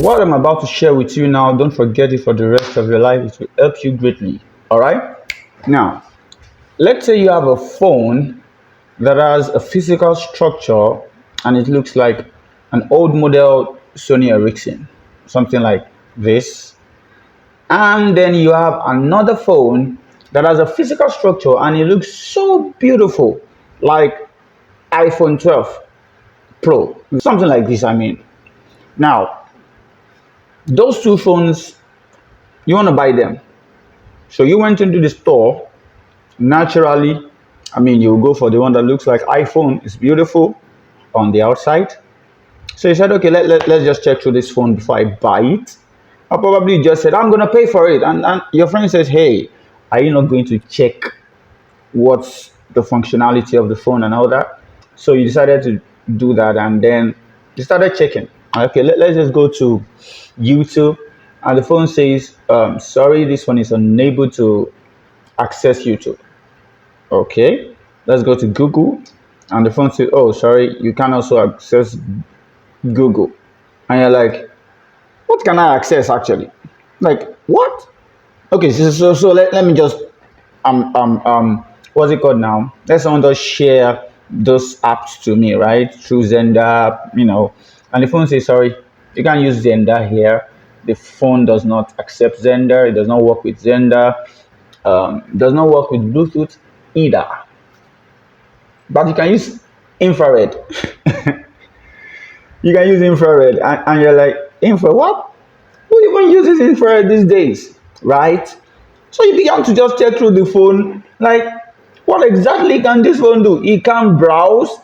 what I'm about to share with you now, don't forget it for the rest of your life. It will help you greatly. All right. Now, let's say you have a phone that has a physical structure and it looks like an old model Sony Ericsson, something like this. And then you have another phone that has a physical structure and it looks so beautiful, like iPhone 12 Pro, something like this. I mean, now those two phones, you want to buy them. So you went into the store. Naturally, I mean, you go for the one that looks like iPhone. It's beautiful on the outside. So you said, okay, let's just check through this phone before I buy it. Or probably you just said, I'm going to pay for it. And your friend says, hey, are you not going to check what's the functionality of the phone and all that? So you decided to do that, and then you started checking. Okay, let's just go to YouTube. And the phone says, sorry, this one is unable to access YouTube. Okay, let's go to Google. And the phone says, oh, sorry, you can also access Google. And you're like, what can I access actually? Like, what? Okay, so let me just what's it called now? Let someone just share those apps to me, right? Through Zender, And the phone says, sorry, you can't use Zender here. The phone does not accept Zender. It does not work with Zender. Does not work with Bluetooth either. But you can use infrared. You can use infrared, and you're like, infrared? What? Who even uses infrared these days, right? So you began to just check through the phone, like, what exactly can this phone do? It can browse,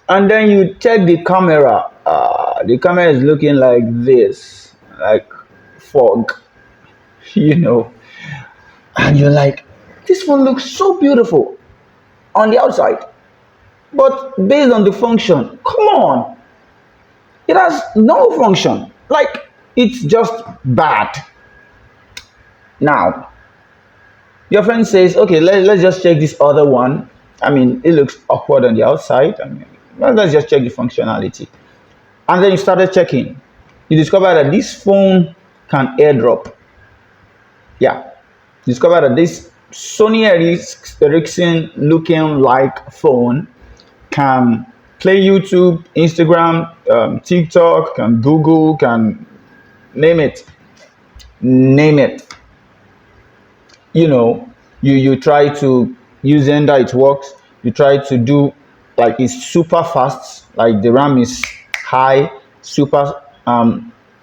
and then you check the camera. The camera is looking like this, like fog, and you're like, this phone looks so beautiful on the outside, but based on the function, come on, it has no function. Like, it's just bad. Now, your friend says, okay, let's just check this other one. I mean, it looks awkward on the outside. I mean, let's just check the functionality. And then you started checking. You discover that this phone can airdrop. Yeah. You discover that this Sony Ericsson looking like phone can play YouTube, Instagram, TikTok, can Google, can name it. Name it. You try to use Zender, it works. You try to do, like, it's super fast, like the RAM is high, super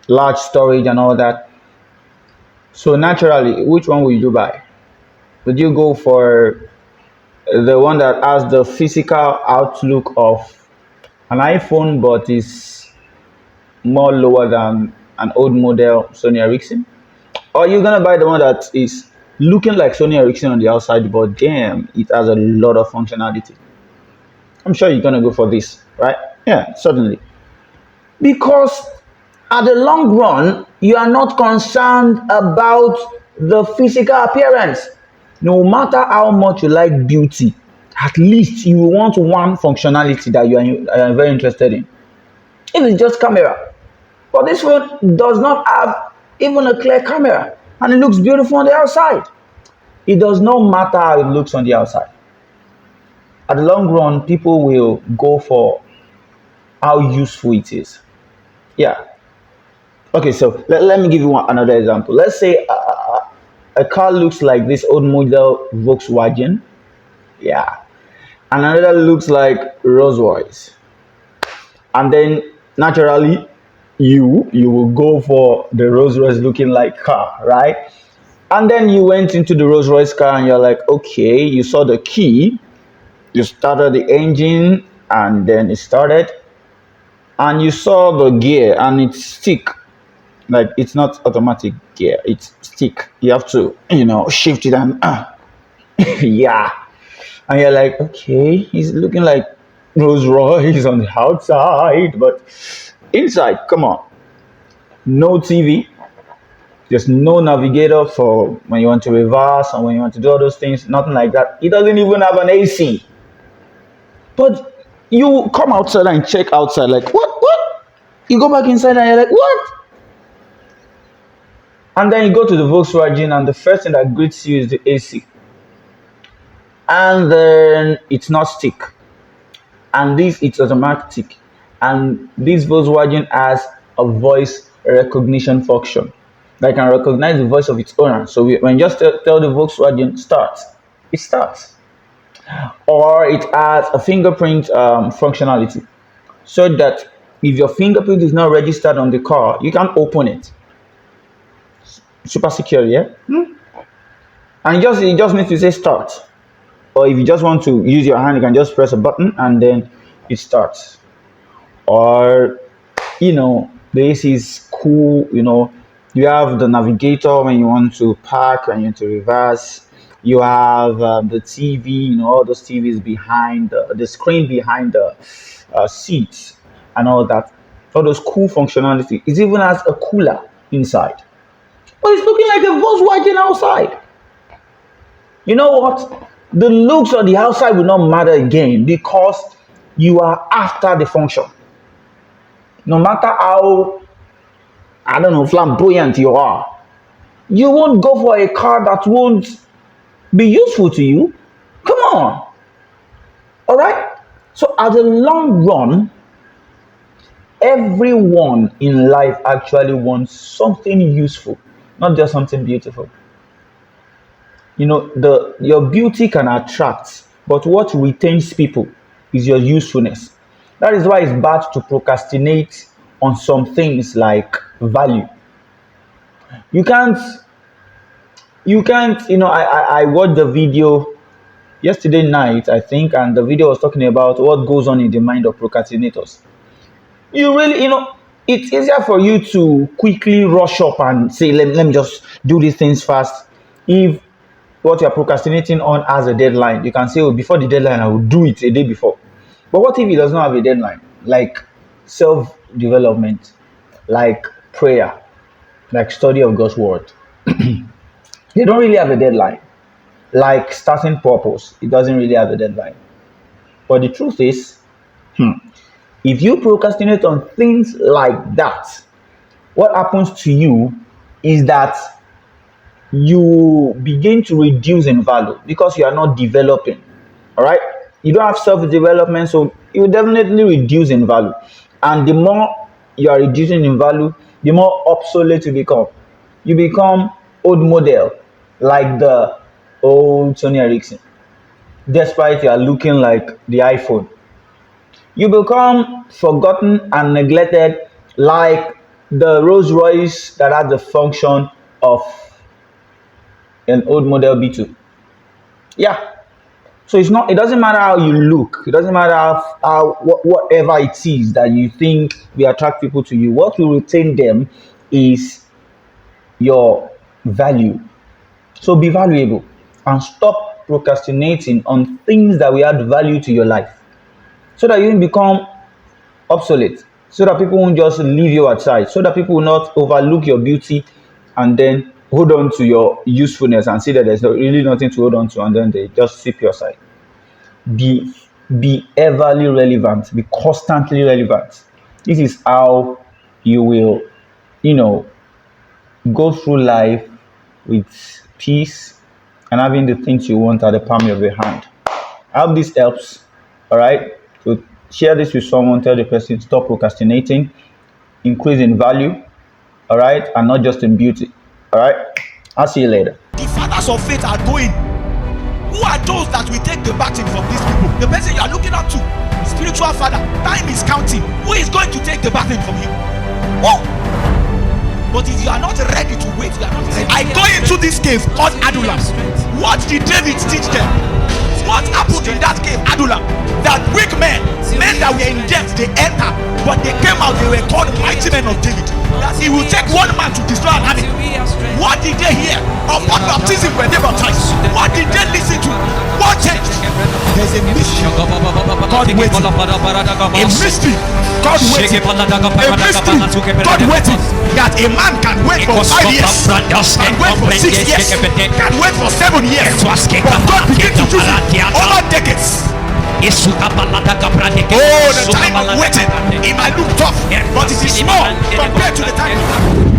large storage and all that. So naturally, which one will you buy? Would you go for the one that has the physical outlook of an iPhone but is more lower than an old model Sony Ericsson? Or are you gonna buy the one that is looking like Sony Ericsson on the outside, but damn, it has a lot of functionality? I'm sure you're gonna go for this, right? Yeah, certainly. Because at the long run, you are not concerned about the physical appearance. No matter how much you like beauty, at least you want one functionality that you are very interested in. If it's just camera, but this one does not have even a clear camera, and it looks beautiful on the outside. It does not matter how it looks on the outside. At the long run, people will go for how useful it is. Yeah. Okay, so let me give you another example. Let's say a car looks like this old model Volkswagen. Yeah. And another looks like Rolls Royce. And then naturally, you will go for the Rolls Royce looking like car, right? And then you went into the Rolls Royce car and you're like, okay, you saw the key, you started the engine, and then it started, and you saw the gear and it's stick. Like, it's not automatic gear, it's stick. You have to, shift it and yeah. And you're like, okay, he's looking like Rolls Royce on the outside, but inside, come on, no TV. There's no navigator for when you want to reverse and when you want to do all those things. Nothing like that. It doesn't even have an AC. But you come outside and check outside, like, what? You go back inside and you're like, what? And then you go to the Volkswagen, and the first thing that greets you is the AC. And then it's not stick. And this it's automatic. And this Volkswagen has a voice recognition function that can recognize the voice of its owner. So when you just tell the Volkswagen start, it starts. Or it has a fingerprint functionality, so that if your fingerprint is not registered on the car, you can open it. Super secure, yeah. And you just need to say start. Or if you just want to use your hand, you can just press a button and then it starts. Or the AC is cool. You have the navigator when you want to park, when you want to reverse. You have the TV, all those TVs behind the screen behind the seats and all that. All those cool functionality. It even has a cooler inside, but it's looking like a Volkswagen outside. You know what? The looks on the outside will not matter again, because you are after the function. No matter how, I don't know, flamboyant you are, you won't go for a car that won't be useful to you. Come on. All right? So at the long run, everyone in life actually wants something useful, not just something beautiful. Your beauty can attract, but what retains people is your usefulness. That is why it's bad to procrastinate on some things like value. You can't, I watched the video yesterday night, I think, and the video was talking about what goes on in the mind of procrastinators. You really, it's easier for you to quickly rush up and say, let me just do these things fast. If what you're procrastinating on has a deadline, you can say, oh, before the deadline, I will do it a day before. But what if it does not have a deadline? Like self-development, like prayer, like study of God's word. They don't really have a deadline. Like starting purpose, it doesn't really have a deadline. But the truth is, if you procrastinate on things like that, what happens to you is that you begin to reduce in value because you are not developing. All right, you don't have self-development, so it will definitely reduce in value. And the more you are reducing in value, the more obsolete you become. You become old model, like the old Sony Ericsson, despite you are looking like the iPhone. You become forgotten and neglected, like the Rolls Royce that had the function of an old model B2. Yeah. So it doesn't matter how you look. It doesn't matter whatever it is that you think will attract people to you. What will retain them is your value. So be valuable and stop procrastinating on things that will add value to your life, so that you won't become obsolete, so that people won't just leave you outside, so that people will not overlook your beauty and then hold on to your usefulness and see that there's really nothing to hold on to, and then they just sweep your side. Be everly relevant, be constantly relevant. This is how you will, go through life with peace and having the things you want at the palm of your hand. I hope this helps. All right. So share this with someone, tell the person stop procrastinating, increase in value, all right, and not just in beauty. All right, I'll see you later. The fathers of faith are going. Who are those that will take the baton from these people? The person you are looking up to, spiritual father, time is counting. Who is going to take the baton from you? Who? But if you are not ready to wait, you are not ready. I go into this cave called Adullam. What did David teach them? What happened in that cave, Adullam? That weak men that were in debt, they enter, but they came out, they were called mighty men of David. That he will take one man to destroy an army. What did they hear? Of what baptism were they baptized? What did they listen to? What changed? There's a mystery called waiting. A mystery called waiting. A mystery called waiting. That a man can wait for 5 years, can wait for 6 years, can wait for 7 years, but God begins to use it over decades. Oh, the time of waiting, it might look tough, but it is small compared to the time.